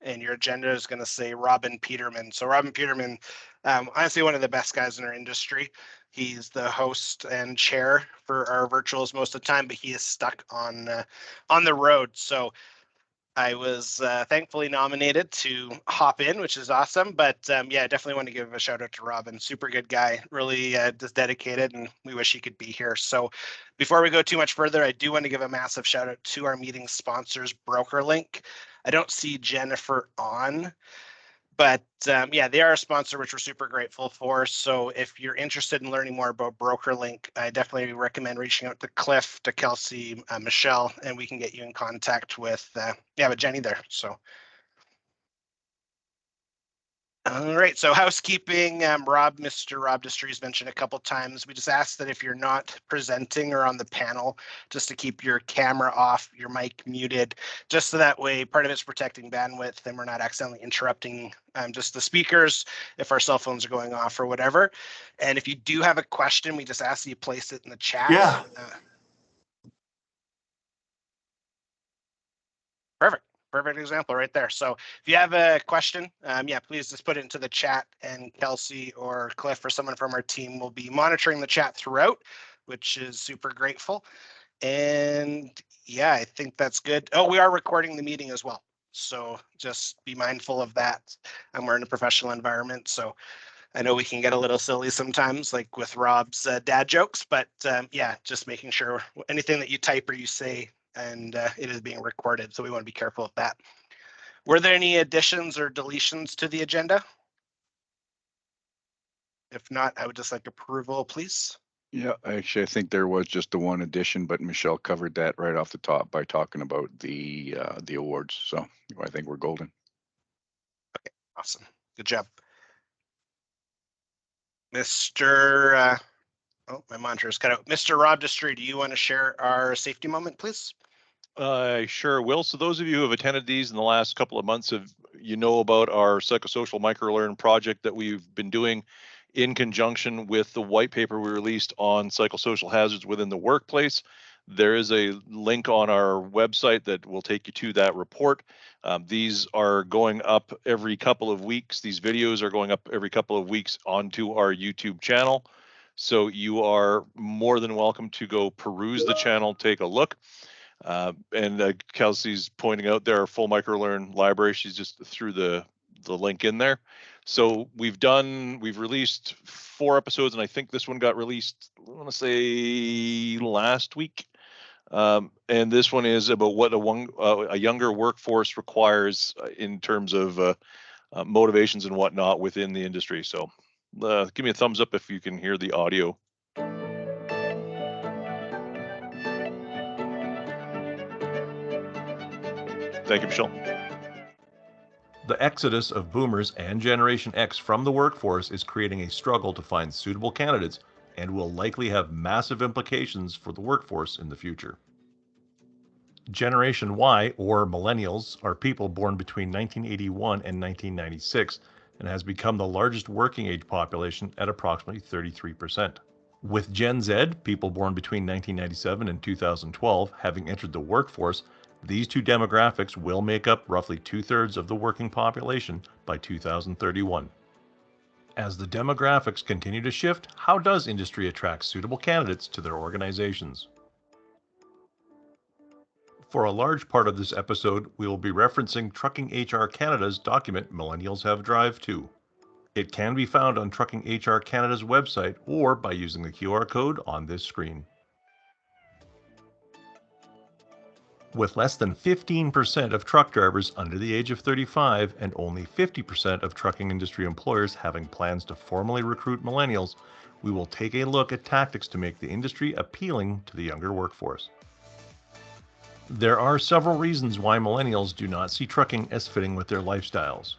and your agenda is going to say Robin Peterman. So Robin Peterman, honestly, one of the best guys in our industry. He's the host and chair for our virtuals most of the time, but he is stuck on the road. So I was thankfully nominated to hop in, which is awesome. But yeah, I definitely want to give a shout out to Robin. Super good guy, really just dedicated, and we wish he could be here. So before we go too much further, I do want to give a massive shout out to our meeting sponsors, BrokerLink. I don't see Jennifer on, but yeah, they are a sponsor, which we're super grateful for. So if you're interested in learning more about BrokerLink, I definitely recommend reaching out to Cliff, to Kelsey, Michelle, and we can get you in contact with with Jenny there. So all right, so housekeeping, Mr. Rob Destrees mentioned a couple times. We just ask that if you're not presenting or on the panel, just to keep your camera off, your mic muted, just so that way part of it's protecting bandwidth and we're not accidentally interrupting just the speakers if our cell phones are going off or whatever. And if you do have a question, we just ask that you place it in the chat. Yeah. Perfect. Perfect example right there. So if you have a question, yeah, please just put it into the chat, and Kelsey or Cliff or someone from our team will be monitoring the chat throughout, which is super grateful. And yeah, I think that's good. Oh, we are recording the meeting as well. So just be mindful of that. And we're in a professional environment. So I know we can get a little silly sometimes, like with Rob's dad jokes, but yeah, just making sure anything that you type or you say, and it is being recorded. So we want to be careful of that. Were there any additions or deletions to the agenda? If not, I would just like approval, please. Yeah, actually, I think there was just the one addition, but Michelle covered that right off the top by talking about the awards. So I think we're golden. Okay, awesome. Good job. Mr. Oh, my monitor is cut out. Mr. Rob Destry, do you want to share our safety moment, please? I sure will. So those of you who have attended these in the last couple of months, you know about our psychosocial microlearn project that we've been doing in conjunction with the white paper we released on psychosocial hazards within the workplace. There is a link on our website that will take you to that report. These are going up every couple of weeks. These videos are going up every couple of weeks onto our YouTube channel. So you are more than welcome to go peruse the channel, take a look. And Kelsey's pointing out there are full microlearn library. She's just threw the link in there. So we've released 4 episodes, and I think this one got released, I want to say last week. And this one is about what a younger workforce requires in terms of motivations and whatnot within the industry. So give me a thumbs up if you can hear the audio. Thank you, Michelle. The exodus of boomers and Generation X from the workforce is creating a struggle to find suitable candidates and will likely have massive implications for the workforce in the future. Generation Y, or Millennials, are people born between 1981 and 1996 and has become the largest working age population at approximately 33%. With Gen Z, people born between 1997 and 2012, having entered the workforce, these two demographics will make up roughly 2/3 of the working population by 2031. As the demographics continue to shift, how does industry attract suitable candidates to their organizations? For a large part of this episode, we will be referencing Trucking HR Canada's document Millennials Have Drive Too. It can be found on Trucking HR Canada's website or by using the QR code on this screen. With less than 15% of truck drivers under the age of 35 and only 50% of trucking industry employers having plans to formally recruit millennials, we will take a look at tactics to make the industry appealing to the younger workforce. There are several reasons why millennials do not see trucking as fitting with their lifestyles.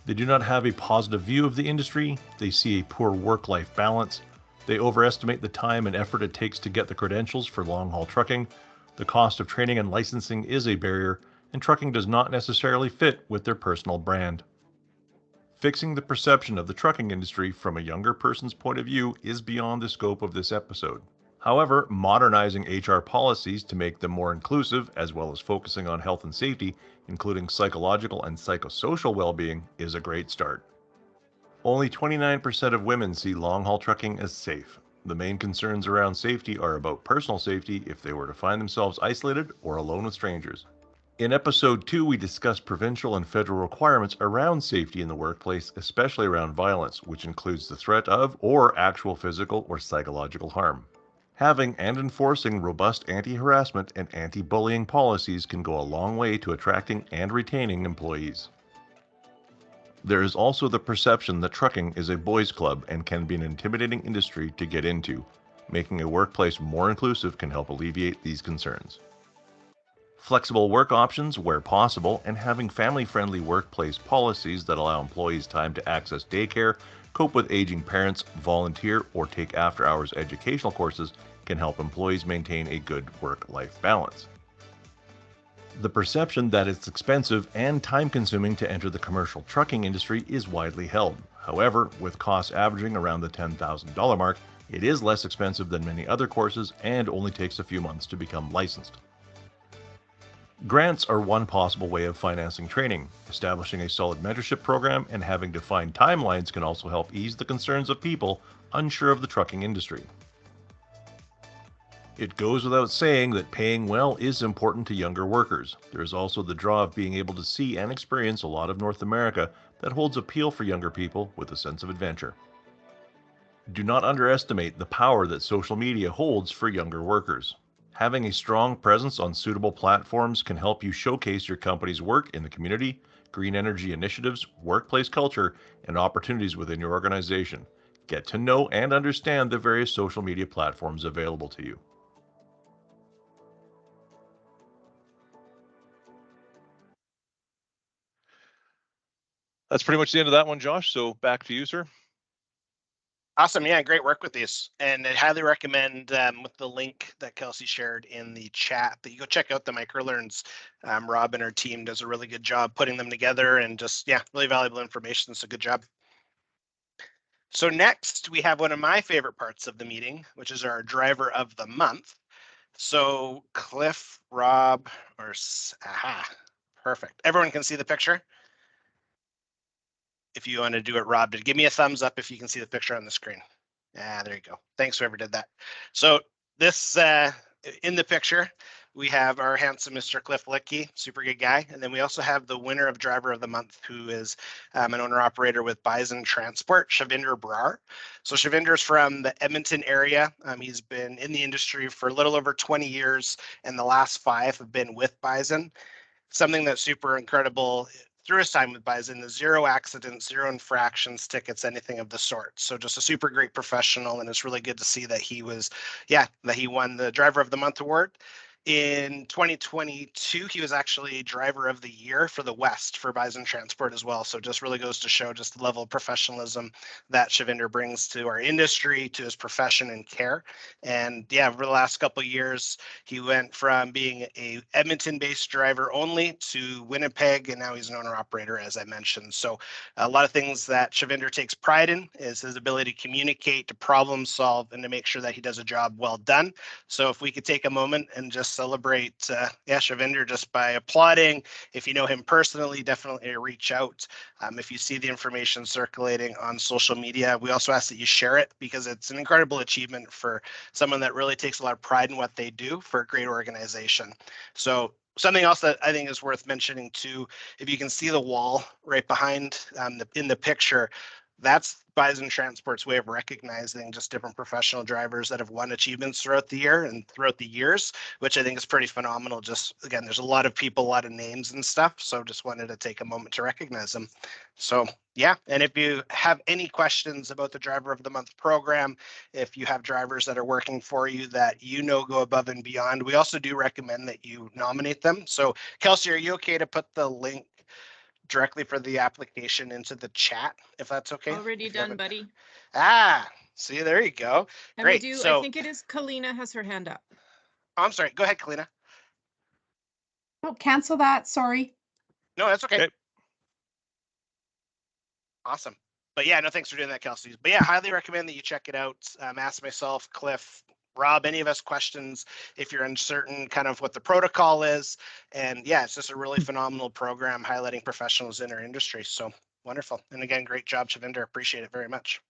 They do not have a positive view of the industry, they see a poor work-life balance, they overestimate the time and effort it takes to get the credentials for long-haul trucking, the cost of training and licensing is a barrier, and trucking does not necessarily fit with their personal brand. Fixing the perception of the trucking industry from a younger person's point of view is beyond the scope of this episode. However, modernizing HR policies to make them more inclusive, as well as focusing on health and safety, including psychological and psychosocial well-being, is a great start. Only 29% of women see long-haul trucking as safe. The main concerns around safety are about personal safety if they were to find themselves isolated or alone with strangers. In episode 2, we discussed provincial and federal requirements around safety in the workplace, especially around violence, which includes the threat of or actual physical or psychological harm. Having and enforcing robust anti-harassment and anti-bullying policies can go a long way to attracting and retaining employees. There is also the perception that trucking is a boys' club and can be an intimidating industry to get into. Making a workplace more inclusive can help alleviate these concerns. Flexible work options where possible, and having family-friendly workplace policies that allow employees time to access daycare, cope with aging parents, volunteer, or take after-hours educational courses can help employees maintain a good work-life balance. The perception that it's expensive and time-consuming to enter the commercial trucking industry is widely held. However, with costs averaging around the $10,000 mark, it is less expensive than many other courses and only takes a few months to become licensed. Grants are one possible way of financing training. Establishing a solid mentorship program and having defined timelines can also help ease the concerns of people unsure of the trucking industry. It goes without saying that paying well is important to younger workers. There is also the draw of being able to see and experience a lot of North America that holds appeal for younger people with a sense of adventure. Do not underestimate the power that social media holds for younger workers. Having a strong presence on suitable platforms can help you showcase your company's work in the community, green energy initiatives, workplace culture, and opportunities within your organization. Get to know and understand the various social media platforms available to you. That's pretty much the end of that one, Josh. So back to you, sir. Awesome. Yeah, great work with these. And I highly recommend with the link that Kelsey shared in the chat that you go check out the microlearns. Rob and her team does a really good job putting them together and just, yeah, really valuable information. So good job. So next we have one of my favorite parts of the meeting, which is our driver of the month. So Cliff, Rob, or perfect. Everyone can see the picture. If you want to do it, Rob, give me a thumbs up if you can see the picture on the screen. There you go. Thanks whoever did that. So this in the picture, we have our handsome Mr. Cliff Lickey, super good guy. And then we also have the winner of Driver of the Month, who is an owner-operator with Bison Transport, Shavinder Brar. So Shavinder's from the Edmonton area. He's been in the industry for a little over 20 years, and the last 5 have been with Bison. Something that's super incredible through his time with Bison, the 0 accidents, 0 infractions, tickets, anything of the sort. So just a super great professional, and it's really good to see that he was, that he won the Driver of the Month award. In 2022, he was actually Driver of the Year for the West for Bison Transport as well. So just really goes to show just the level of professionalism that Shavinder brings to our industry, to his profession and care. And yeah, over the last couple of years, he went from being a Edmonton-based driver only to Winnipeg, and now he's an owner-operator, as I mentioned. So a lot of things that Shavinder takes pride in is his ability to communicate, to problem solve, and to make sure that he does a job well done. So if we could take a moment and just celebrate Shavinder just by applauding. If you know him personally, definitely reach out. If you see the information circulating on social media, we also ask that you share it, because it's an incredible achievement for someone that really takes a lot of pride in what they do for a great organization. So something else that I think is worth mentioning too, if you can see the wall right behind in the picture, that's Bison Transport's way of recognizing just different professional drivers that have won achievements throughout the year and throughout the years, which I think is pretty phenomenal. Just again, there's a lot of people, a lot of names and stuff. So just wanted to take a moment to recognize them. So yeah, and if you have any questions about the Driver of the Month program, if you have drivers that are working for you that you know go above and beyond, we also do recommend that you nominate them. So Kelsey, are you okay to put the link directly for the application into the chat, if that's okay? Already done, buddy. See, there you go. And Great. we do, So I think it is Kalina has her hand up. I'm sorry. Go ahead, Kalina. Oh, cancel that. Sorry. No, that's okay. Okay. Awesome. But yeah, no, thanks for doing that, Kelsey. But yeah, highly recommend that you check it out. Ask myself, Cliff, Rob, any of us questions if you're uncertain kind of what the protocol is. And yeah, it's just a really phenomenal program highlighting professionals in our industry. So wonderful. And again, great job, Shavinder. Appreciate it very much.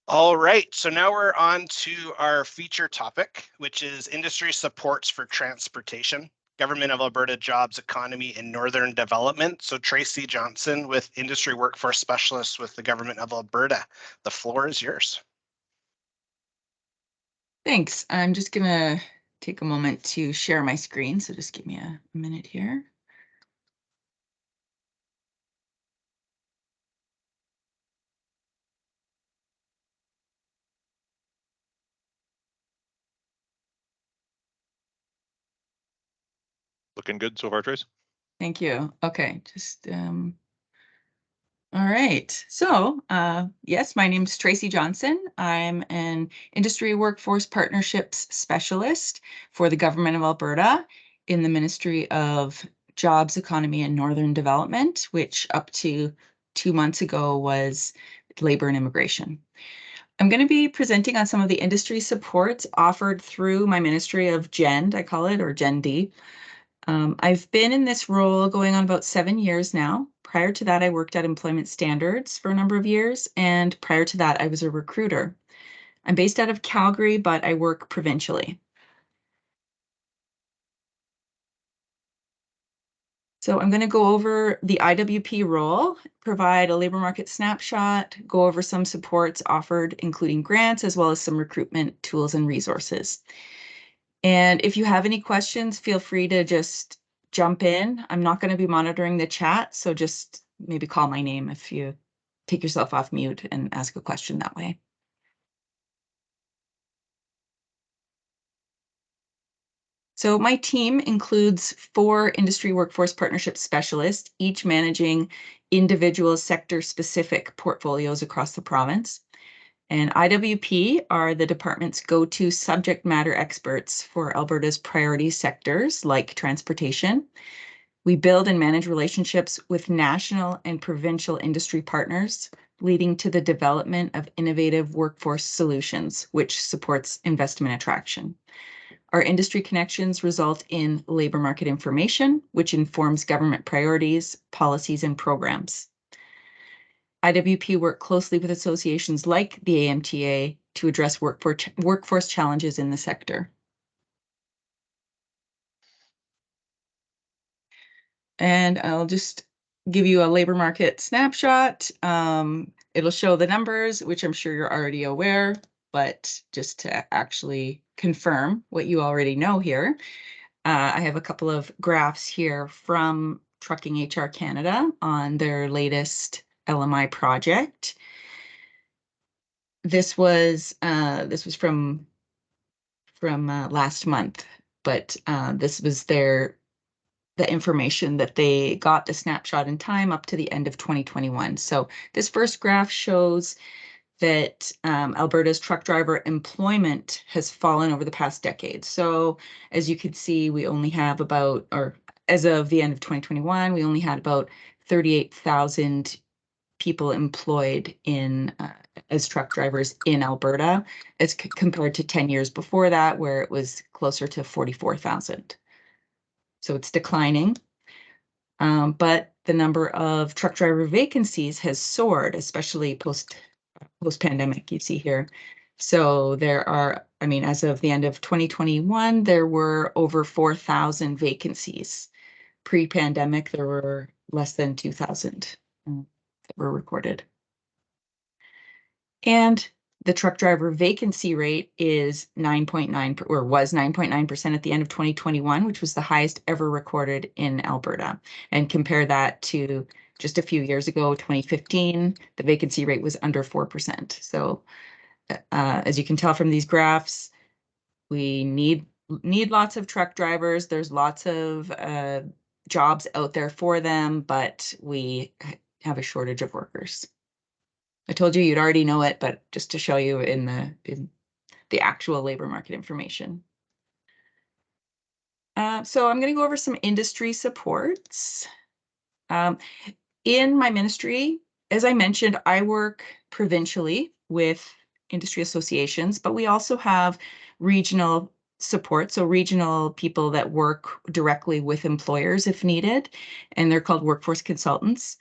All right, so now we're on to our feature topic, which is industry supports for transportation, Government of Alberta Jobs, Economy, and Northern Development. So Tracy Johnson with Industry Workforce Specialist with the Government of Alberta. The floor is yours. Thanks. I'm just gonna take a moment to share my screen, so just give me a minute here. Looking good so far, Trace? Thank you. Okay, just all right. So yes, my name's Tracy Johnson. I'm an Industry Workforce Partnerships Specialist for the Government of Alberta in the Ministry of Jobs, Economy, and Northern Development, which up to 2 months ago was Labor and Immigration. I'm going to be presenting on some of the industry supports offered through my Ministry of GEND, I call it, or GEND. I've been in this role going on about 7 years now. Prior to that, I worked at Employment Standards for a number of years, and prior to that, I was a recruiter. I'm based out of Calgary, but I work provincially. So I'm going to go over the IWP role, provide a labor market snapshot, go over some supports offered, including grants, as well as some recruitment tools and resources. And if you have any questions, feel free to just jump in. I'm not going to be monitoring the chat, so just maybe call my name if you take yourself off mute and ask a question that way. So my team includes 4 industry workforce partnership specialists, each managing individual sector-specific portfolios across the province. And IWP are the department's go-to subject matter experts for Alberta's priority sectors like transportation. We build and manage relationships with national and provincial industry partners, leading to the development of innovative workforce solutions, which supports investment attraction. Our industry connections result in labor market information, which informs government priorities, policies, and programs. IWP work closely with associations like the AMTA to address workforce challenges in the sector. And I'll just give you a labor market snapshot. It'll show the numbers, which I'm sure you're already aware, but just to actually confirm what you already know here, I have a couple of graphs here from Trucking HR Canada on their latest LMI project. This was from last month, but this was the information that they got, the snapshot in time up to the end of 2021. So this first graph shows that Alberta's truck driver employment has fallen over the past decade. So as you can see, we only have about, or as of the end of 2021, we only had about 38,000 people employed in as truck drivers in Alberta, as compared to 10 years before that, where it was closer to 44,000. So it's declining. But the number of truck driver vacancies has soared, especially post-pandemic, you see here. So there are, I mean, as of the end of 2021, there were over 4,000 vacancies. Pre-pandemic, there were less than 2,000 that were recorded. And the truck driver vacancy rate is 9.9 or was 9.9% at the end of 2021, which was the highest ever recorded in Alberta. And compare that to just a few years ago, 2015, the vacancy rate was under 4%. So as you can tell from these graphs, we need lots of truck drivers. There's lots of jobs out there for them, but we have a shortage of workers. I told you you'd already know it, but just to show you in the actual labor market information. So I'm going to go over some industry supports. In my ministry, as I mentioned, I work provincially with industry associations, but we also have regional support. So regional people that work directly with employers if needed, and they're called workforce consultants.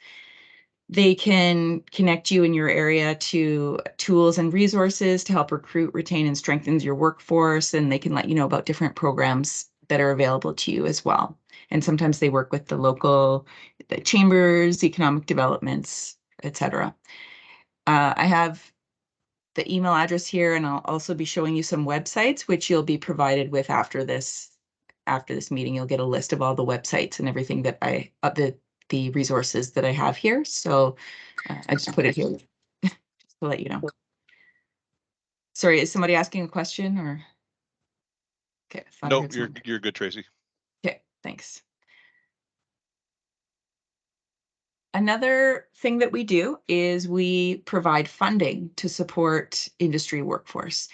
They can connect you in your area to tools and resources to help recruit, retain, and strengthen your workforce. And they can let you know about different programs that are available to you as well. And sometimes they work with the local chambers, economic developments, etc. I have the email address here, and I'll also be showing you some websites, which you'll be provided with after this meeting. You'll get a list of all the websites and everything that the resources that I have here. So I just put it here just to let you know. Sorry, is somebody asking a question or? Okay, I thought I No, heard you're something. you're good, Tracy. Okay, thanks. Another thing that we do is we provide funding to support industry workforce.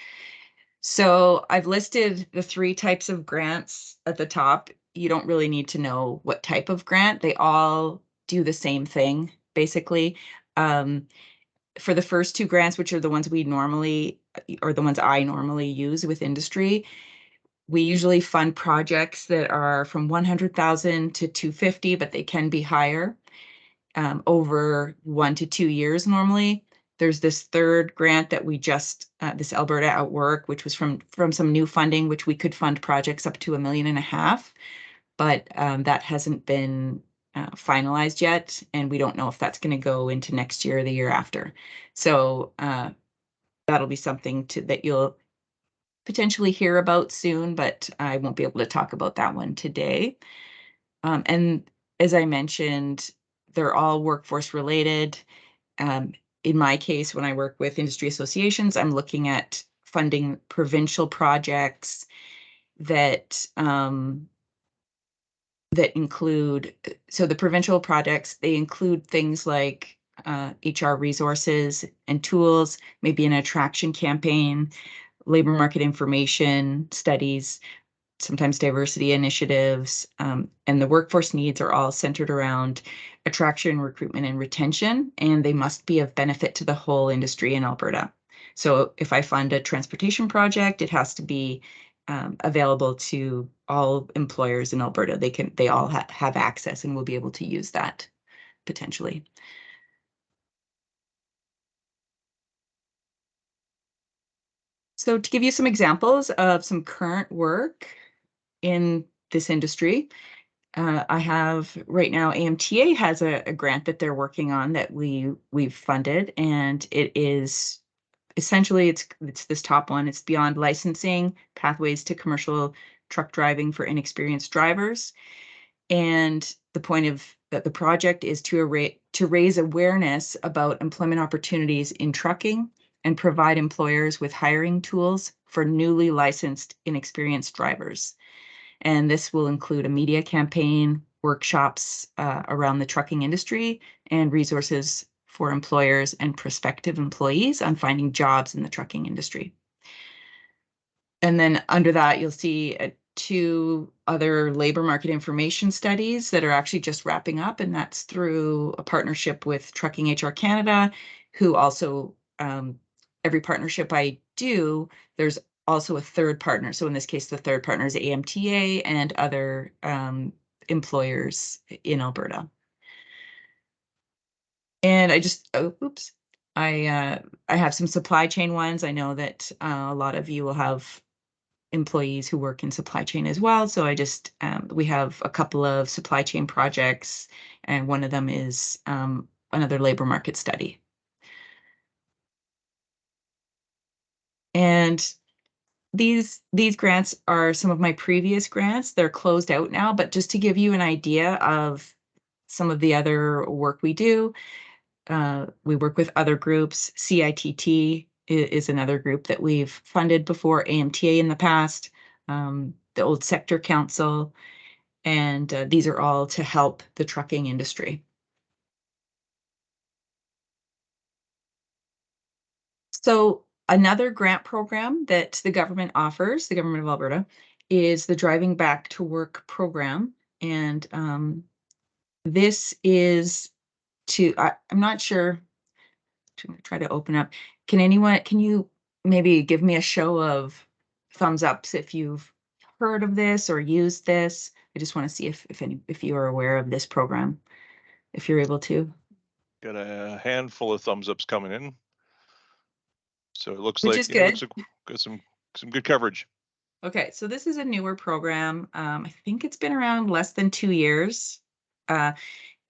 So I've listed the 3 types of grants at the top. You don't really need to know what type of grant. They all do the same thing, basically. For the first 2 grants, which are the ones we normally, or the ones I normally use with industry, we usually fund projects that are from 100,000 to 250, but they can be higher, over 1 to 2 years normally. There's this third grant that we just, this Alberta at Work, which was from some new funding, which we could fund projects up to $1.5 million, but that hasn't been finalized yet, and we don't know if that's going to go into next year or the year after. So that'll be something that you'll potentially hear about soon, but I won't be able to talk about that one today. And as I mentioned, they're all workforce related. In my case, when I work with industry associations, I'm looking at funding provincial projects that include, so the provincial projects, they include things like HR resources and tools, maybe an attraction campaign, labor market information studies, sometimes diversity initiatives, and the workforce needs are all centered around attraction, recruitment, and retention, and they must be of benefit to the whole industry in Alberta. So if I fund a transportation project, it has to be available to all employers in Alberta. They all have access and will be able to use that potentially. So to give you some examples of some current work in this industry, I have right now, AMTA has a grant that they're working on that we've funded, and it is essentially it's this top one. It's beyond licensing, pathways to commercial truck driving for inexperienced drivers. And the point of the project is to raise awareness about employment opportunities in trucking and provide employers with hiring tools for newly licensed inexperienced drivers. And this will include a media campaign, workshops around the trucking industry, and resources for employers and prospective employees on finding jobs in the trucking industry. And then under that, you'll see 2 other labor market information studies that are actually just wrapping up, and that's through a partnership with Trucking HR Canada, who also, every partnership I do, there's also a third partner. So in this case, the third partner is AMTA and other employers in Alberta. And I have some supply chain ones. I know that a lot of you will have employees who work in supply chain as well. So we have a couple of supply chain projects, and one of them is another labor market study. And these grants are some of my previous grants. They're closed out now, but just to give you an idea of some of the other work we do, we work with other groups. CITT is another group that we've funded before, AMTA in the past, the Old Sector Council, and these are all to help the trucking industry. So another grant program that the government offers, the government of Alberta, is the Driving Back to Work program. And this is I'm not sure, I'm gonna try to open up. Can you maybe give me a show of thumbs ups if you've heard of this or used this. I just want to see if you are aware of this program, if you're able to. Got a handful of thumbs ups coming in. So it looks Which like is it looks good. like got some good coverage. Okay, so this is a newer program. I think it's been around less than 2 years.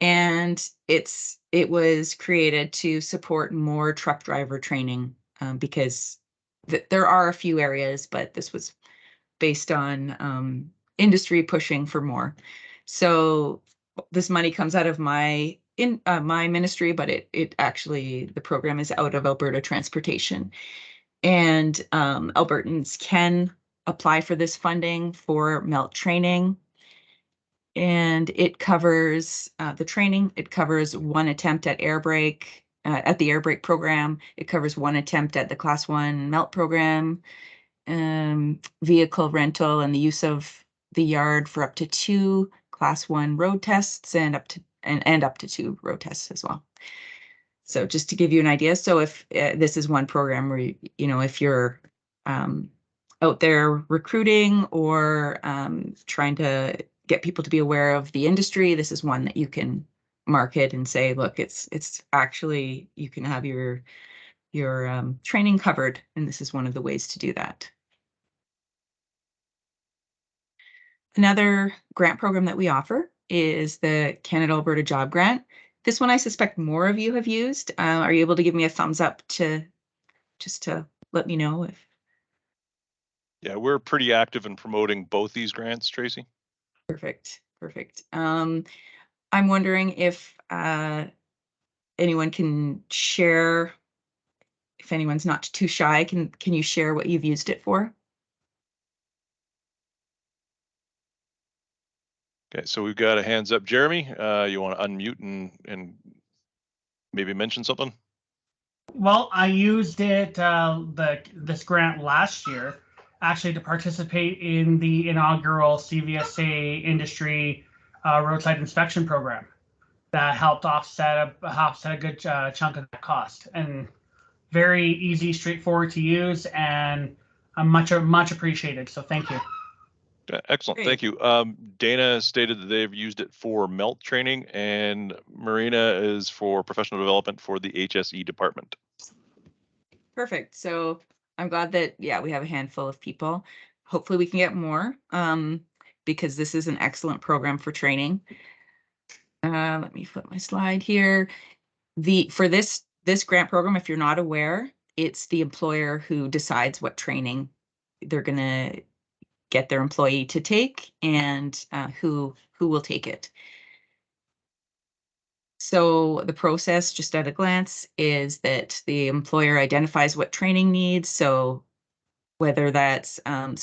And it was created to support more truck driver training, because there are a few areas, but this was based on industry pushing for more. So this money comes out of my ministry, but it actually, the program is out of Alberta Transportation. And Albertans can apply for this funding for MELT training. And it covers the training. It covers one attempt at air brake, at the air brake program. It covers one attempt at the Class 1 MELT program, vehicle rental, and the use of the yard for up to 2 Class 1 road tests and up to 2 road tests as well. So just to give you an idea, so if this is one program where, if you're out there recruiting or trying to get people to be aware of the industry, this is one that you can market and say, look, it's actually, you can have your training covered, and this is one of the ways to do that. Another grant program that we offer is the Canada Alberta Job Grant. This one I suspect more of you have used. Are you able to give me a thumbs up to let me know if? Yeah, we're pretty active in promoting both these grants, Tracy. Perfect. I'm wondering if anyone can share, if anyone's not too shy, can you share what you've used it for? Okay, so we've got a hands up. Jeremy, you want to unmute and maybe mention something? Well, I used it, this grant last year, actually to participate in the inaugural CVSA industry roadside inspection program that helped offset a good chunk of the cost, and very easy, straightforward to use, and much appreciated. So thank you. Excellent, Great. thank you. Dana stated that they've used it for MELT training, and Marina is for professional development for the HSE department. Perfect. So I'm glad that, yeah, we have a handful of people. Hopefully we can get more, because this is an excellent program for training. Let me flip my slide here. For this grant program, if you're not aware, it's the employer who decides what training they're gonna get their employee to take, and who will take it. So the process, just at a glance, is that the employer identifies what training needs. So whether that's, so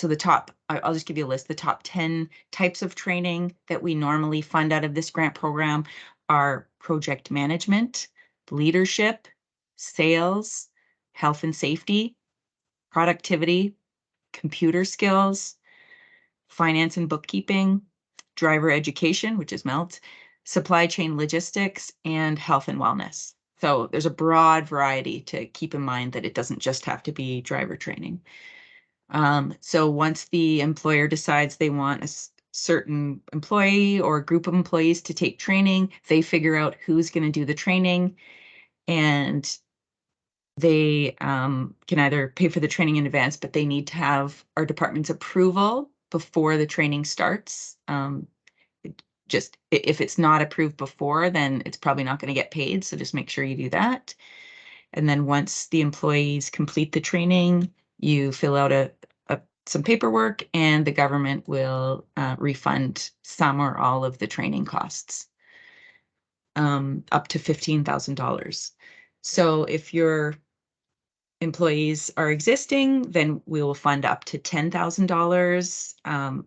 I'll just give you a list. The top 10 types of training that we normally fund out of this grant program are project management, leadership, sales, health and safety, productivity, computer skills, finance and bookkeeping, driver education, which is MELT, supply chain logistics, and health and wellness. So there's a broad variety to keep in mind, that it doesn't just have to be driver training. So once the employer decides they want a certain employee or a group of employees to take training, they figure out who's going to do the training, and they can either pay for the training in advance, but they need to have our department's approval before the training starts. If it's not approved before, then it's probably not going to get paid. So just make sure you do that. And then once the employees complete the training, you fill out some paperwork, and the government will refund some or all of the training costs, up to $15,000. So if your employees are existing, then we will fund up to $10,000,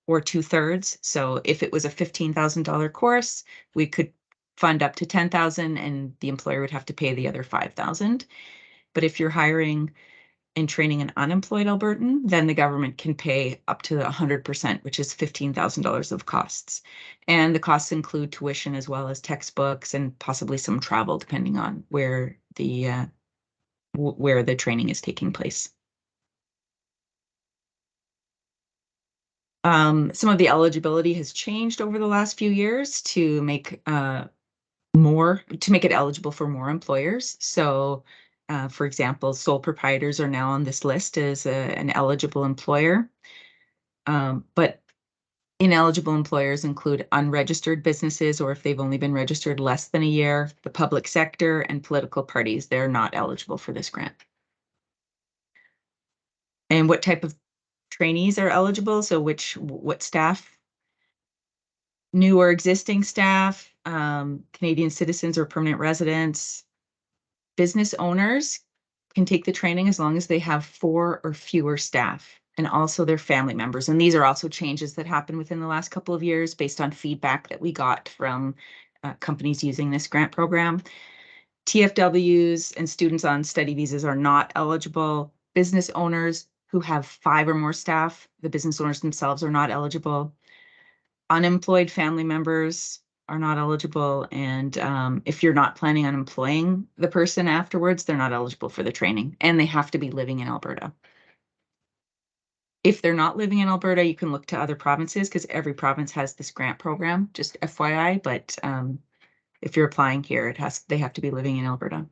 or 2/3. So if it was a $15,000 course, we could fund up to 10,000, and the employer would have to pay the other 5,000. But if you're hiring and training an unemployed Albertan, then the government can pay up to 100%, which is $15,000 of costs. And the costs include tuition as well as textbooks and possibly some travel, depending on where the where the training is taking place. Some of the eligibility has changed over the last few years to make it eligible for more employers. So, for example, sole proprietors are now on this list as an eligible employer. But ineligible employers include unregistered businesses, or if they've only been registered less than a year, the public sector, and political parties. They're not eligible for this grant. And what type of trainees are eligible? So what staff? New or existing staff, Canadian citizens or permanent residents. Business owners can take the training as long as they have 4 or fewer staff, and also their family members. And these are also changes that happened within the last couple of years based on feedback that we got from companies using this grant program. TFWs and students on study visas are not eligible. Business owners who have 5 or more staff, the business owners themselves are not eligible. Unemployed family members are not eligible. And if you're not planning on employing the person afterwards, they're not eligible for the training, and they have to be living in Alberta. If they're not living in Alberta, you can look to other provinces because every province has this grant program, just FYI. But if you're applying here, they have to be living in Alberta.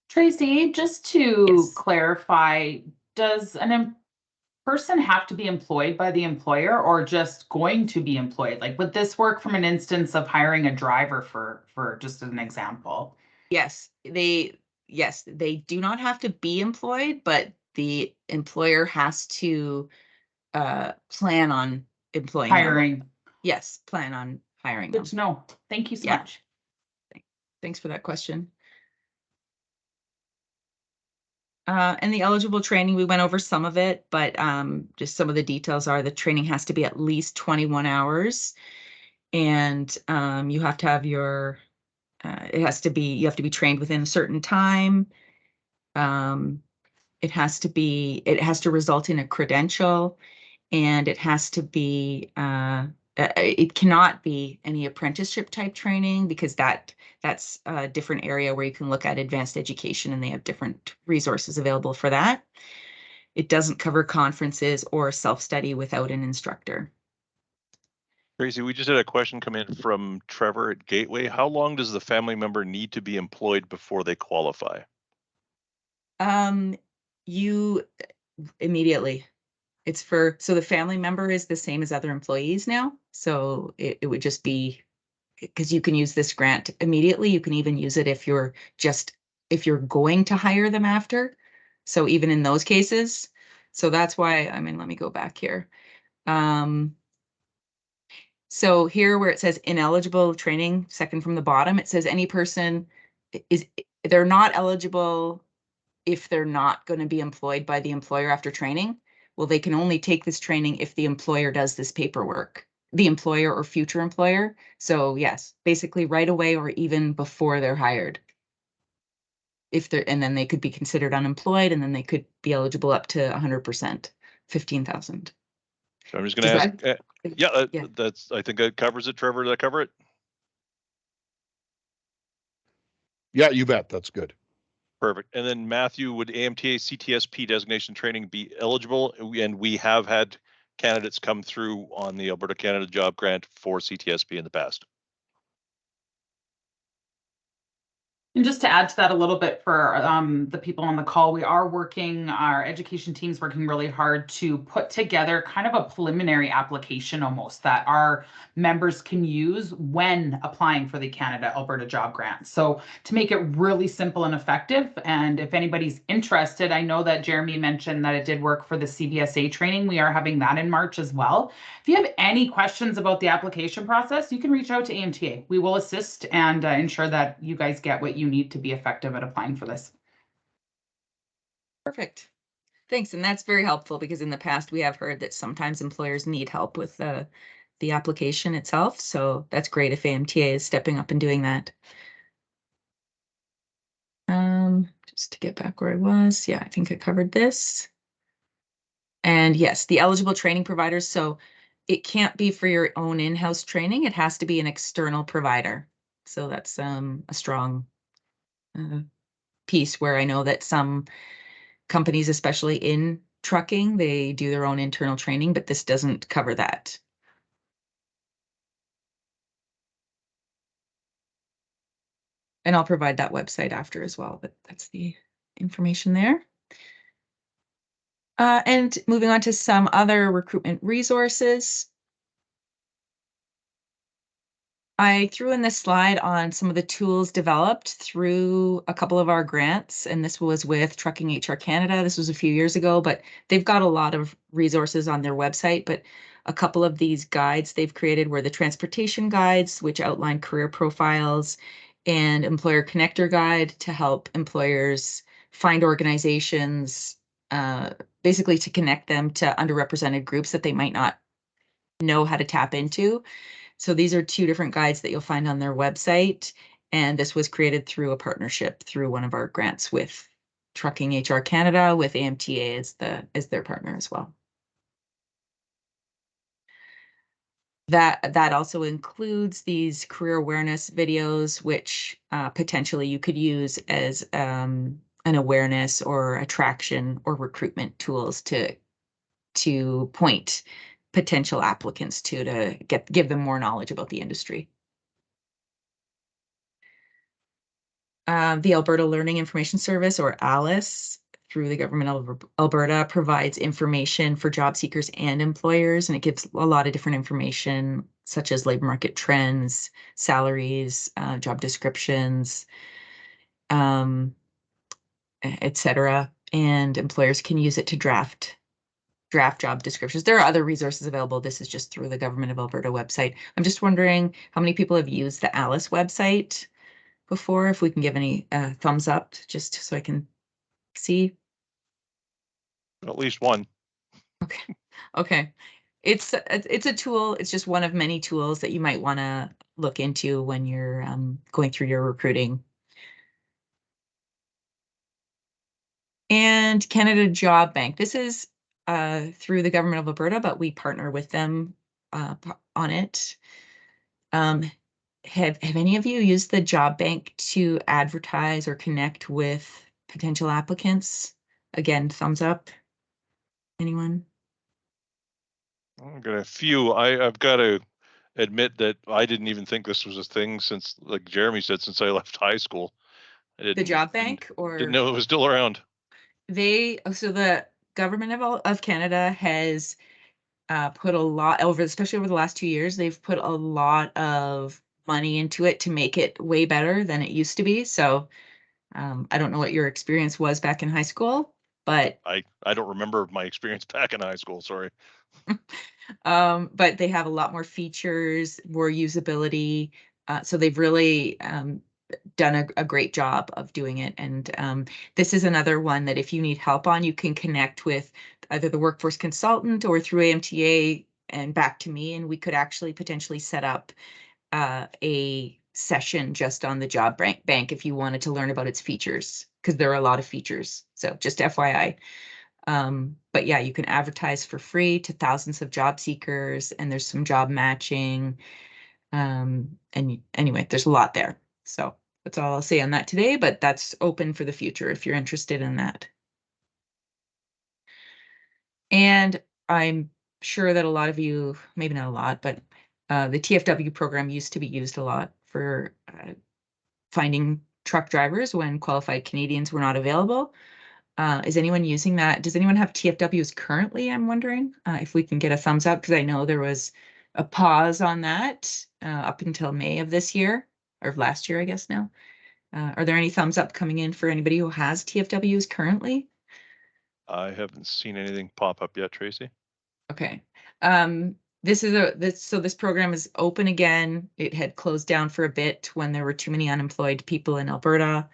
Tracy, just to Yes. clarify, does an person have to be employed by the employer or just going to be employed? Like, would this work from an instance of hiring a driver for just an example? Yes, they do not have to be employed, but the employer has to plan on employing them. Hiring. Yes, plan on hiring Good them. to know. Thank you so Yeah. much. Thanks for that question. And the eligible training, we went over some of it, but just some of the details are the training has to be at least 21 hours. And you have to have you have to be trained within a certain time. It has to result in a credential, and it has to be, it cannot be any apprenticeship type training because that's a different area where you can look at advanced education, and they have different resources available for that. It doesn't cover conferences or self-study without an instructor. Tracy, we just had a question come in from Trevor at Gateway. How long does the family member need to be employed before they qualify? You immediately. So the family member is the same as other employees now. So it would just be, because you can use this grant immediately. You can even use it if you're going to hire them after. So even in those cases, so that's why, let me go back here. So here where it says ineligible training, second from the bottom, it says any person they're not eligible if they're not going to be employed by the employer after training. Well, they can only take this training if the employer does this paperwork, the employer or future employer. So yes, basically right away or even before they're hired. And then they could be considered unemployed, and then they could be eligible up to 100%, 15,000. So I'm just going to ask. Yeah. That's. I think that covers it. Trevor, did that cover it? Yeah, you bet. That's good. Perfect. And then Matthew, would AMTA CTSP designation training be eligible? And we have had candidates come through on the Alberta Canada Job Grant for CTSP in the past. And just to add to that a little bit for the people on the call, our education team's working really hard to put together kind of a preliminary application almost that our members can use when applying for the Canada Alberta Job Grant. So to make it really simple and effective, and if anybody's interested, I know that Jeremy mentioned that it did work for the CBSA training. We are having that in March as well. If you have any questions about the application process, you can reach out to AMTA. We will assist and ensure that you guys get what you need to be effective at applying for this. Perfect. Thanks. And that's very helpful because in the past we have heard that sometimes employers need help with the application itself. So that's great if AMTA is stepping up and doing that. Just to get back where I was. Yeah, I think I covered this. And yes, the eligible training providers. So it can't be for your own in-house training. It has to be an external provider. So that's a strong piece where I know that some companies, especially in trucking, they do their own internal training, but this doesn't cover that. And I'll provide that website after as well, but that's the information there. And moving on to some other recruitment resources. I threw in this slide on some of the tools developed through a couple of our grants, and this was with Trucking HR Canada. This was a few years ago, but they've got a lot of resources on their website. But a couple of these guides they've created were the transportation guides, which outline career profiles, and employer connector guide to help employers find organizations, basically to connect them to underrepresented groups that they might not know how to tap into. So these are two different guides that you'll find on their website. And this was created through a partnership through one of our grants with Trucking HR Canada, with AMTA as their partner as well. That also includes these career awareness videos, which potentially you could use as an awareness or attraction or recruitment tools to point potential applicants to give them more knowledge about the industry. The Alberta Learning Information Service, or ALICE, through the government of Alberta, provides information for job seekers and employers, and it gives a lot of different information, such as labor market trends, salaries, job descriptions, etc. And employers can use it to draft job descriptions. There are other resources available. This is just through the government of Alberta website. I'm just wondering how many people have used the ALICE website before, if we can give any thumbs up, just so I can see. At least one. Okay. It's a tool. It's just one of many tools that you might want to look into when you're going through your recruiting. And Canada Job Bank. This is through the government of Alberta, but we partner with them on it. Have any of you used the job bank to advertise or connect with potential applicants? Again, thumbs up. Anyone? I've got a few. I've got to admit that I didn't even think this was a thing since, like Jeremy said, since I left high school. The job bank, or didn't know it was still around. So the government of Canada has put a lot especially over the last 2 years, they've put a lot of money into it to make it way better than it used to be. So I don't know what your experience was back in high school, but I don't remember my experience back in high school, sorry. But they have a lot more features, more usability. So they've really done a great job of doing it. And this is another one that if you need help on, you can connect with either the workforce consultant or through AMTA and back to me, and we could actually potentially set up a session just on the job bank if you wanted to learn about its features, because there are a lot of features. So just FYI. But yeah, you can advertise for free to thousands of job seekers, and there's some job matching. And anyway, there's a lot there. So that's all I'll say on that today, but that's open for the future if you're interested in that. And I'm sure that a lot of you, maybe not a lot, but the TFW program used to be used a lot for finding truck drivers when qualified Canadians were not available. Is anyone using that? Does anyone have TFWs currently? I'm wondering if we can get a thumbs up, because I know there was a pause on that up until May of this year, or last year, I guess now. Are there any thumbs up coming in for anybody who has TFWs currently? I haven't seen anything pop up yet, Tracy. Okay. This program is open again. It had closed down for a bit when there were too many unemployed people in Alberta,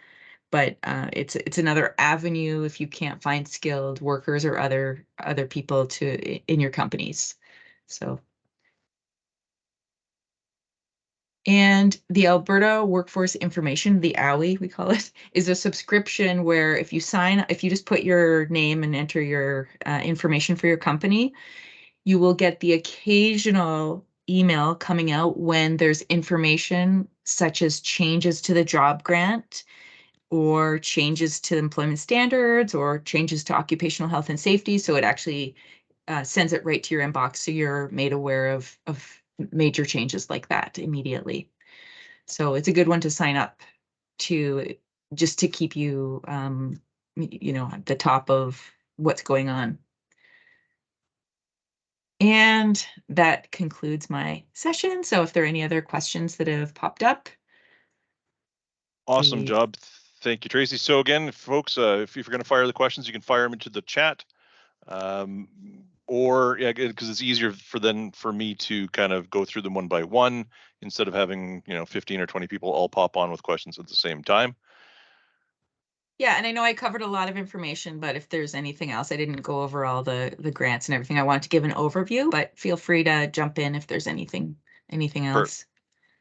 but it's another avenue if you can't find skilled workers or other people in your companies. So. And the Alberta Workforce Information, the AWI, we call it, is a subscription where if you just put your name and enter your information for your company, you will get the occasional email coming out when there's information such as changes to the job grant or changes to employment standards or changes to occupational health and safety. So it actually sends it right to your inbox, so you're made aware of major changes like that immediately. So it's a good one to sign up to, just to keep you, you know, at the top of what's going on. And that concludes my session. So if there are any other questions that have popped up. Awesome please. job. Thank you, Tracy. So again, folks, if you're going to fire the questions, you can fire them into the chat. Or yeah, because it's easier for me to kind of go through them one by one instead of having, 15 or 20 people all pop on with questions at the same time. Yeah, and I know I covered a lot of information, but if there's anything else, I didn't go over all the grants and everything. I want to give an overview, but feel free to jump in if there's anything else.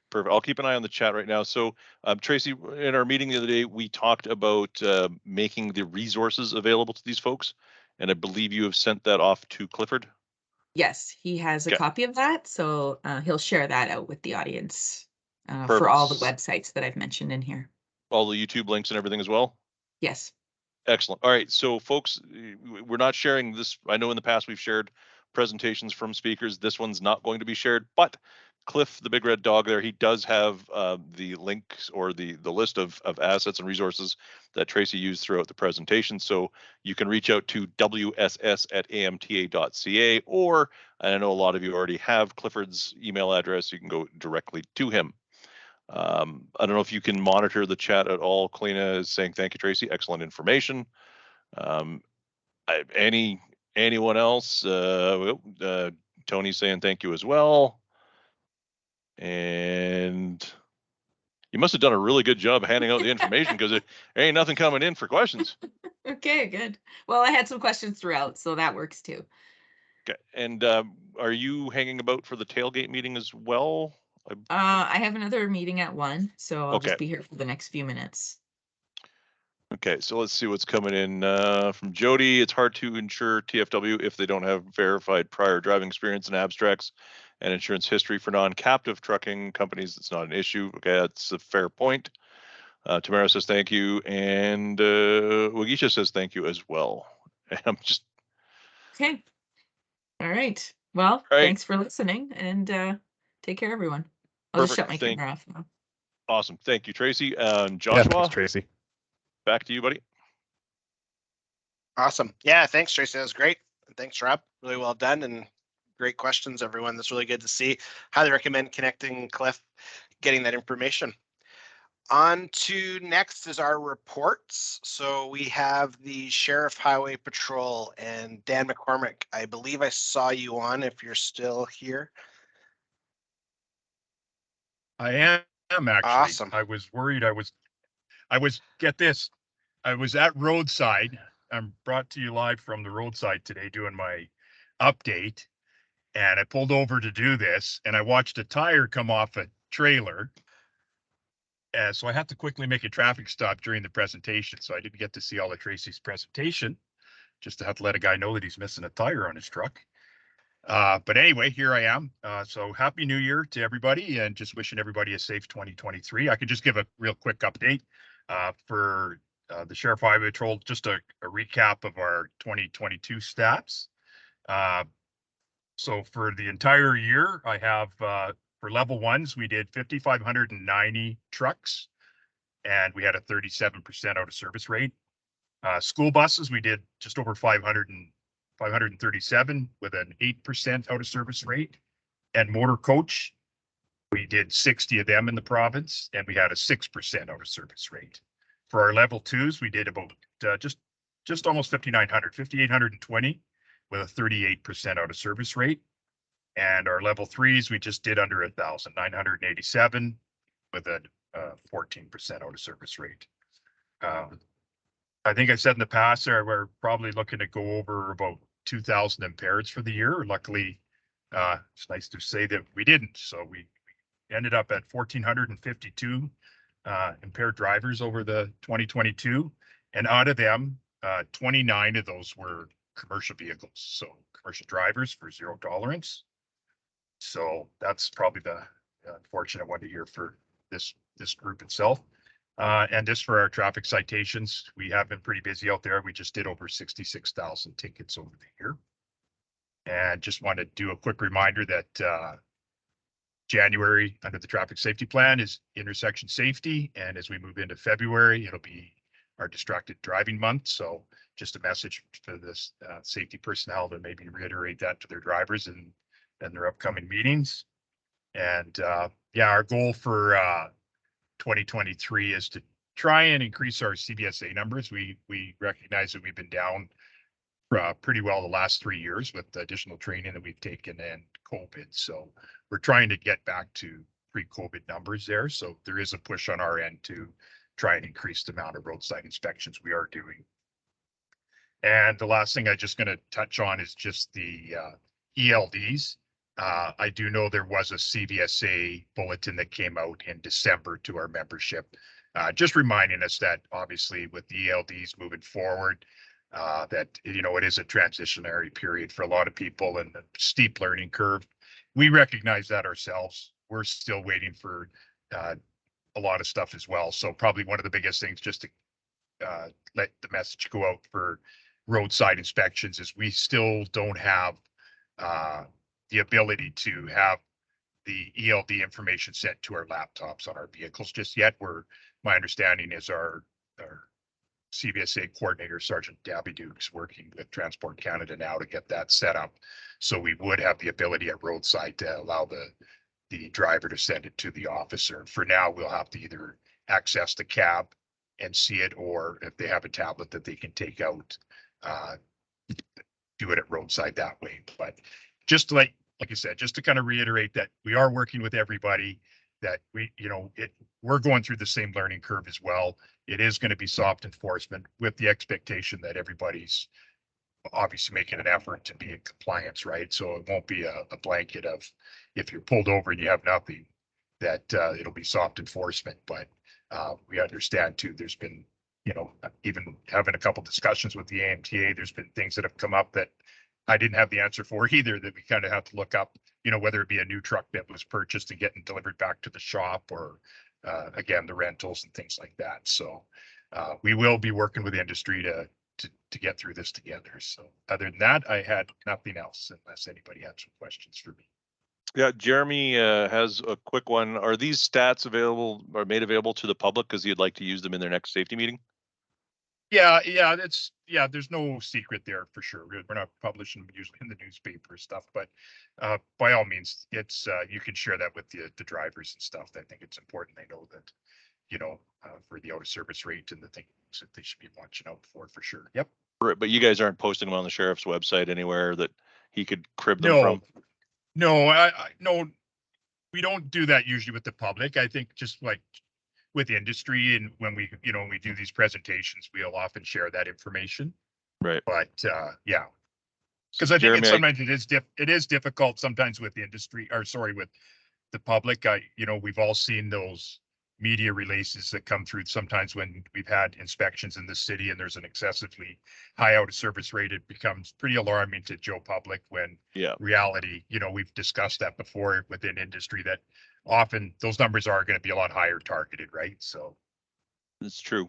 Perfect. I'll keep an eye on the chat right now. So, Tracy, in our meeting the other day, we talked about making the resources available to these folks, and I believe you have sent that off to Clifford. Yes, he has a Okay. copy of that, so he'll share that out with the audience for Perfect. all the websites that I've mentioned in here. All the YouTube links and everything as well? Yes. Excellent. All right. So folks, we're not sharing this. I know in the past we've shared presentations from speakers. This one's not going to be shared, but Cliff, the big red dog there, he does have the links or the list of assets and resources that Tracy used throughout the presentation. So you can reach out to wss@amta.ca, or I know a lot of you already have Clifford's email address. You can go directly to him. I don't know if you can monitor the chat at all. Kalina is saying, thank you, Tracy. Excellent information. Anyone else? Tony's saying thank you as well. And you must have done a really good job handing out the information, because there ain't nothing coming in for questions. Okay, good. Well, I had some questions throughout, so that works too. Okay. And are you hanging about for the tailgate meeting as well? I have another meeting at 1, so I'll Okay. just be here for the next few minutes. Okay, so let's see what's coming in from Jody. It's hard to insure TFW if they don't have verified prior driving experience and abstracts and insurance history for non-captive trucking companies. It's not an issue. Okay, that's a fair point. Tamara says thank you, and Wagisha says thank you as well. And I'm just Okay. All right. Well, right. Thanks for listening, and take care, everyone. I'll just shut my camera off now. Awesome. Thank you, Tracy. And Joshua, thanks, Tracy. back to you, buddy. Awesome. Yeah, thanks, Tracy. That was great. And thanks, Rob. Really well done and great questions, everyone. That's really good to see. Highly recommend connecting Cliff, getting that information. On to next is our reports. So we have the Sheriff Highway Patrol and Dan McCormick. I believe I saw you on, if you're still here. I am actually. Awesome. I was worried. I was, get this, I was at roadside. I'm brought to you live from the roadside today doing my update. And I pulled over to do this and I watched a tire come off a trailer. So I had to quickly make a traffic stop during the presentation. So I didn't get to see all of Tracy's presentation, just to have to let a guy know that he's missing a tire on his truck. But anyway, here I am. So happy New Year to everybody, and just wishing everybody a safe 2023. I could just give a real quick update for the Sheriff Highway Patrol, just a recap of our 2022 stats. So for the entire year, I have for level ones, we did 5,590 trucks, and we had a 37% out of service rate. School buses, we did just over 537 with an 8% out of service rate. And motor coach, we did 60 of them in the province, and we had a 6% out of service rate. For our level twos, we did about just almost 5,820 with a 38% out of service rate. And our level threes, we just did under 1,987 with a 14% out of service rate. I think I said in the past there, we're probably looking to go over about 2,000 impaireds for the year. Luckily, it's nice to say that we didn't. So we ended up at 1,452 impaired drivers over the 2022. And out of them, 29 of those were commercial vehicles. So commercial drivers for zero tolerance. So that's probably the unfortunate one to hear for this group itself. And just for our traffic citations, we have been pretty busy out there. We just did over 66,000 tickets over the year. And just want to do a quick reminder that January under the traffic safety plan is intersection safety. And as we move into February, it'll be our distracted driving month. So just a message for this safety personnel to maybe reiterate that to their drivers and their upcoming meetings. And yeah, our goal for 2023 is to try and increase our CVSA numbers. We recognize that we've been down pretty well the last 3 years with the additional training that we've taken and COVID. So we're trying to get back to pre-COVID numbers there. So there is a push on our end to try and increase the amount of roadside inspections we are doing. And the last thing I'm just going to touch on is just the ELDs. I do know there was a CVSA bulletin that came out in December to our membership, just reminding us that obviously with the ELDs moving forward, that, you know, it is a transitionary period for a lot of people and a steep learning curve. We recognize that ourselves. We're still waiting for a lot of stuff as well. So probably one of the biggest things just to let the message go out for roadside inspections is we still don't have the ability to have the ELD information sent to our laptops on our vehicles just yet. My understanding is our CVSA coordinator, Sergeant Gabby Dukes, working with Transport Canada now to get that set up. So we would have the ability at roadside to allow the driver to send it to the officer. For now, we'll have to either access the cab and see it, or if they have a tablet that they can take out, do it at roadside that way. But just like I said, just to kind of reiterate that we are working with everybody, that we're going through the same learning curve as well. It is going to be soft enforcement with the expectation that everybody's obviously making an effort to be in compliance, right? So it won't be a blanket of, if you're pulled over and you have nothing, that it'll be soft enforcement. But we understand too, there's been, even having a couple discussions with the AMTA, there's been things that have come up that I didn't have the answer for either, that we kind of have to look up, whether it be a new truck that was purchased and getting delivered back to the shop, or again, the rentals and things like that. So we will be working with the industry to get through this together. So other than that, I had nothing else unless anybody had some questions for me. Yeah, Jeremy has a quick one. Are these stats available or made available to the public because you'd like to use them in their next safety meeting? Yeah, there's no secret there for sure. We're not publishing them usually in the newspaper stuff, but by all means, it's you can share that with the drivers and stuff. I think it's important they know that, for the out of service rate and the things that they should be watching out for sure. Yep. Right, but you guys aren't posting them on the sheriff's website anywhere that he could crib them from? No, no, we don't do that usually with the public. I think just like with the industry, and when we do these presentations, we'll often share that information. Right. But yeah, because I think sometimes it is difficult sometimes with the industry, or sorry, with the public. We've all seen those media releases that come through sometimes when we've had inspections in the city and there's an excessively high out of service rate. It becomes pretty alarming to Joe public, when reality, we've discussed that before within industry, that often those numbers are going to be a lot higher targeted, right? So it's true.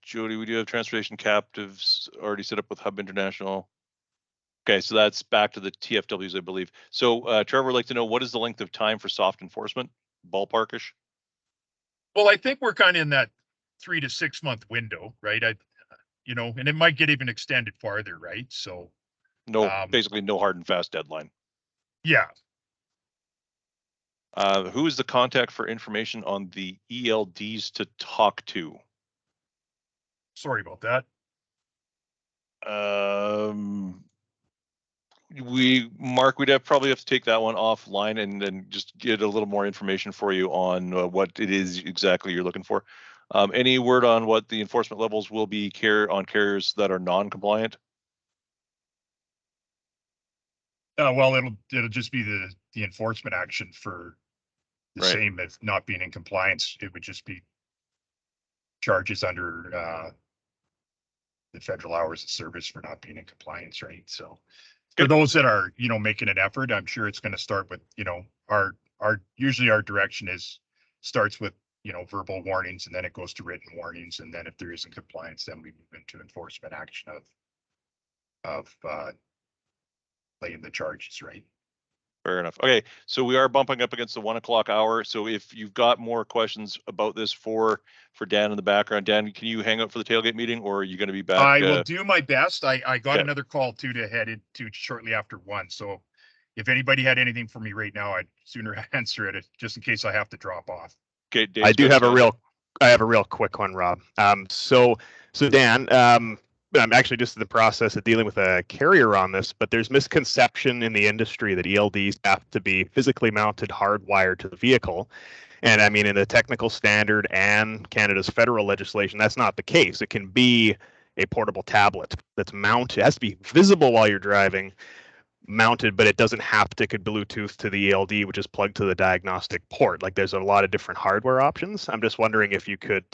Jody, we do have transportation captives already set up with Hub International. Okay, so that's back to the TFWs, I believe. So Trevor would like to know, what is the length of time for soft enforcement, ballparkish? Well, I think we're kind of in that 3 to 6 month window, right? And it might get even extended farther, right? So basically no hard and fast deadline. Yeah. Who is the contact for information on the ELDs to talk to? Sorry about that. We'd probably have to take that one offline and then just get a little more information for you on what it is exactly you're looking for. Any word on what the enforcement levels will be on carriers that are non-compliant? Well, it'll just be the enforcement action for the same as not being in compliance. It would just be charges under the federal hours of service for not being in compliance, right? So for those that are, making an effort, I'm sure it's going to start with, usually our direction is starts with, verbal warnings, and then it goes to written warnings. And then if there isn't compliance, then we move into enforcement action of laying the charges, right? Fair enough. Okay, so we are bumping up against the 1 o'clock hour. So if you've got more questions about this for Dan in the background, Dan, can you hang out for the tailgate meeting, or are you going to be back? I will do my best. I got okay. another call too to head into shortly after 1. So if anybody had anything for me right now, I'd sooner answer it just in case I have to drop off. Okay, Dave's I do got have his a hand up. I have a real quick one, Rob. So Dan, I'm actually just in the process of dealing with a carrier on this, but there's misconception in the industry that ELDs have to be physically mounted hardwired to the vehicle. And I mean, in the technical standard and Canada's federal legislation, that's not the case. It can be a portable tablet that's mounted. It has to be visible while you're driving, mounted, but it doesn't have to Bluetooth to the ELD, which is plugged to the diagnostic port. Like, there's a lot of different hardware options. I'm just wondering if you could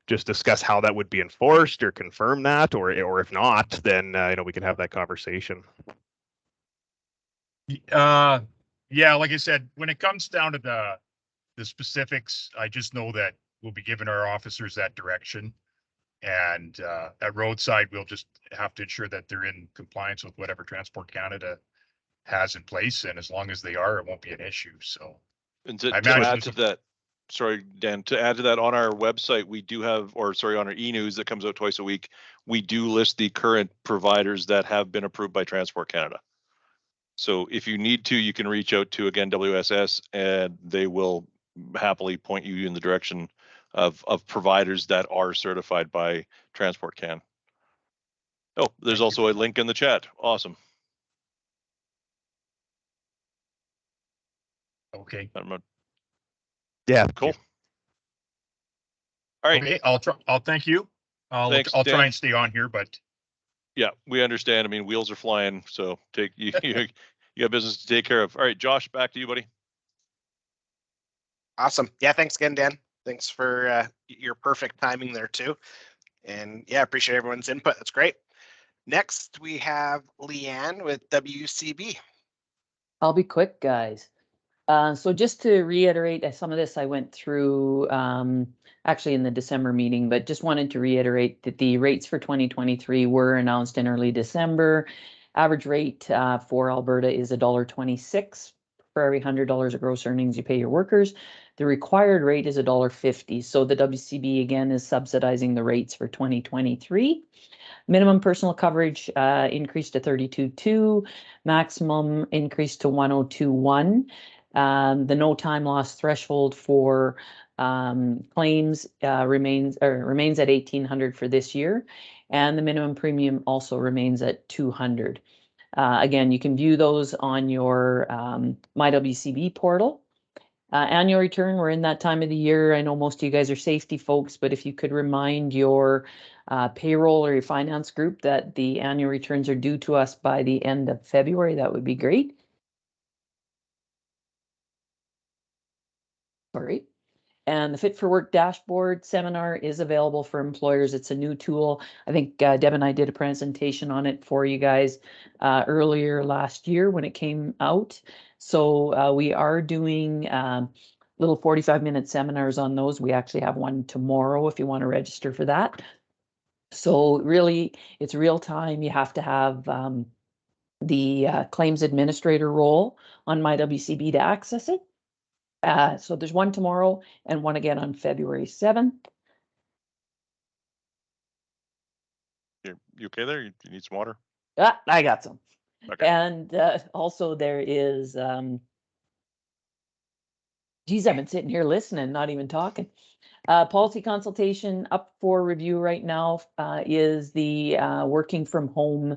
just discuss how that would be enforced or confirm that, or if not, then we can have that conversation. Yeah, like I said, when it comes down to the specifics, I just know that we'll be giving our officers that direction. And at roadside, we'll just have to ensure that they're in compliance with whatever Transport Canada has in place. And as long as they are, it won't be an issue. So, and to add to that, sorry, Dan, to add to that, on our website, we do have, or sorry, on our e-news that comes out twice a week, we do list the current providers that have been approved by Transport Canada. So if you need to, you can reach out to, again, WSS, and they will happily point you in the direction of providers that are certified by Transport Can. Oh, there's also a link in the chat. Awesome. Okay. Yeah. Cool. All right. Okay, I'll thank you. I'll try and stay on here, but yeah, we understand. I mean, wheels are flying, so you got business to take care of. All right, Josh, back to you, buddy. Awesome. Yeah, thanks again, Dan. Thanks for your perfect timing there too. And yeah, appreciate everyone's input. That's great. Next, we have Leanne with WCB. I'll be quick, guys. So just to reiterate, some of this I went through actually in the December meeting, but just wanted to reiterate that the rates for 2023 were announced in early December. Average rate for Alberta is $1.26 for every $100 of gross earnings you pay your workers. The required rate is $1.50. So the WCB again is subsidizing the rates for 2023. Minimum personal coverage increased to 32.2, maximum increased to 102.1. The no time loss threshold for claims remains at $1,800 for this year, and the minimum premium also remains at $200. Again, you can view those on your MyWCB portal. Annual return, we're in that time of the year. I know most of you guys are safety folks, but if you could remind your payroll or your finance group that the annual returns are due to us by the end of February, that would be great. Sorry. And the Fit for Work dashboard seminar is available for employers. It's a new tool. I think Deb and I did a presentation on it for you guys earlier last year when it came out. So we are doing little 45-minute seminars on those. We actually have one tomorrow if you want to register for that. So really, it's real time. You have to have the claims administrator role on MyWCB to access it. So there's one tomorrow and one again on February 7th. You okay there? You need some water? I got some. Okay. And also there is, geez, I've been sitting here listening, not even talking. Policy consultation up for review right now is the working from home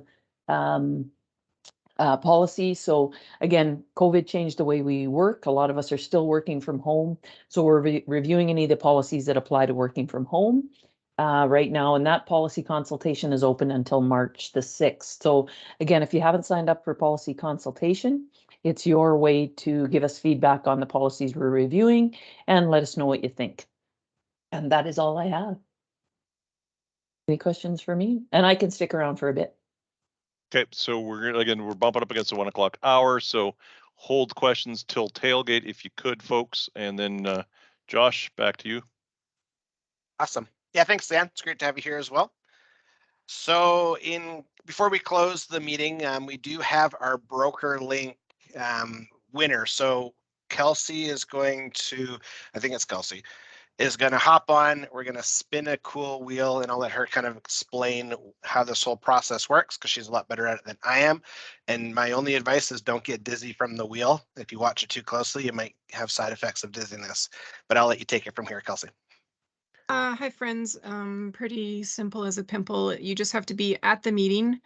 policy. So again, COVID changed the way we work. A lot of us are still working from home. So we're reviewing any of the policies that apply to working from home right now. And that policy consultation is open until March the 6th. So again, if you haven't signed up for policy consultation, it's your way to give us feedback on the policies we're reviewing and let us know what you think. And that is all I have. Any questions for me? And I can stick around for a bit. Okay, so we're bumping up against the 1 o'clock hour. So hold questions till tailgate if you could, folks. And then Josh, back to you. Awesome. Yeah, thanks, Dan. It's great to have you here as well. So before we close the meeting, we do have our broker link winner. So Kelsey is going to, I think it's Kelsey, is going to hop on. We're going to spin a cool wheel, and I'll let her kind of explain how this whole process works because she's a lot better at it than I am. And my only advice is don't get dizzy from the wheel. If you watch it too closely, you might have side effects of dizziness. But I'll let you take it from here, Kelsey. Hi, friends. Pretty simple as a pimple. You just have to be at the meeting.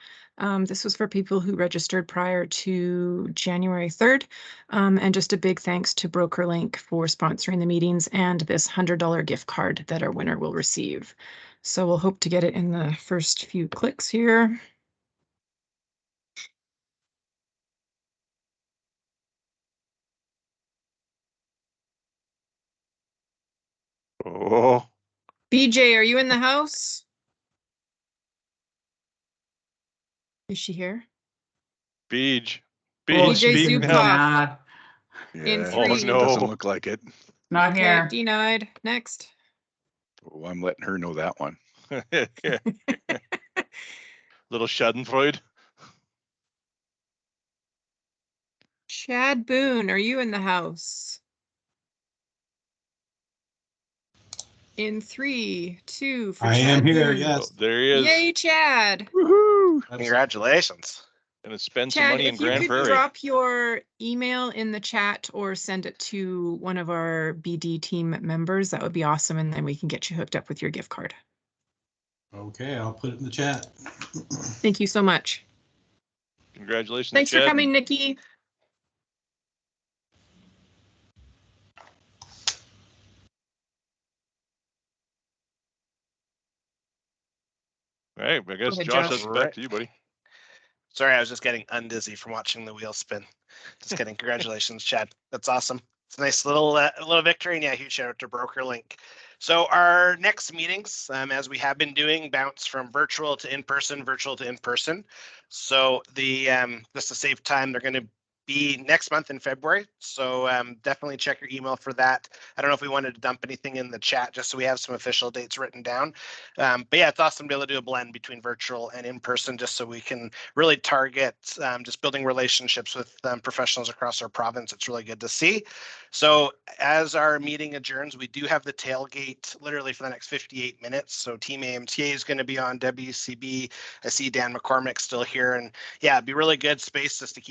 This was for people who registered prior to January 3rd. And just a big thanks to BrokerLink for sponsoring the meetings and this $100 gift card that our winner will receive. So we'll hope to get it in the first few clicks here. Oh, BJ, are you in the house? Is she here? Beej. Oh, BJ she's speak Zupov. now. mad. In Yeah, three. doesn't, no. doesn't look like it. Not Okay, here. denied. Next. Oh, I'm letting her know that one. Little Schadenfreude. Chad Boone, are you in the house? In 3, 2, for I Chad am here, Boone. yes. Oh, there he is. Yay, Chad. Woohoo! Congratulations. Gonna spend some Chad, money in if you Grand could Prairie. drop your email in the chat or send it to one of our BD team members, that would be awesome. And then we can get you hooked up with your gift card. Okay, I'll put it in the chat. Thank you so much. Congratulations, Thanks for Chad. coming, Nikki. All right, I guess ahead, Josh, Josh. that's back to you, buddy. Sorry, I was just getting undizzy from watching the wheel spin. Just kidding. Congratulations, Chad. That's awesome. It's a nice little victory, and yeah, huge shout out to BrokerLink. So our next meetings, as we have been doing, bounce from virtual to in-person, virtual to in-person. So the just to save time, they're going to be next month in February. So definitely check your email for that. I don't know if we wanted to dump anything in the chat just so we have some official dates written down. But yeah, it's awesome to be able to do a blend between virtual and in-person just so we can really target just building relationships with professionals across our province. It's really good to see. So as our meeting adjourns, we do have the tailgate literally for the next 58 minutes. So Team AMTA is going to be on WCB. I see Dan McCormick still here. And yeah, it'd be really good space just to keep